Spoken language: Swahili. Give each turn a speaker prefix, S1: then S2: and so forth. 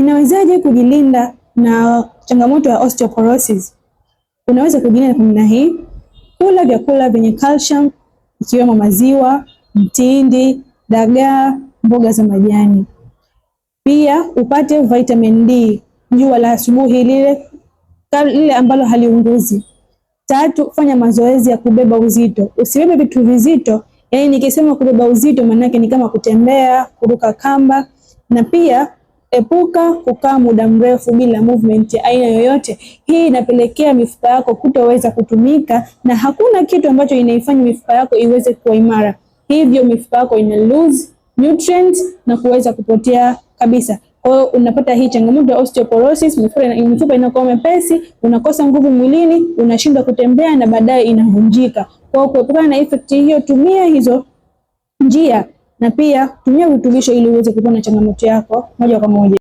S1: Unawezaje kujilinda na changamoto ya osteoporosis? Unaweza kujilinda kwa namna hii: kula vyakula vyenye calcium ikiwemo maziwa, mtindi, dagaa, mboga za majani. Pia upate vitamin D, jua la asubuhi lile ambalo haliunguzi. 3, fanya mazoezi ya kubeba uzito. Usibebe vitu vizito, yaani nikisema kubeba uzito maana yake ni kama kutembea, kuruka kamba, na pia epuka kukaa muda mrefu bila movement ya aina yoyote. Hii inapelekea mifupa yako kutoweza kutumika, na hakuna kitu ambacho inaifanya mifupa yako iweze kuwa imara. Hivyo mifupa yako ina lose nutrients na kuweza kupotea kabisa. Kwa hiyo unapata hii changamoto ya osteoporosis, mifupa inakuwa mepesi, unakosa nguvu mwilini, unashindwa kutembea na baadaye inavunjika. Kwa hiyo kuepukana na effect hiyo, tumia hizo njia na pia tumia virutubisho ili uweze kupona changamoto yako moja kwa moja.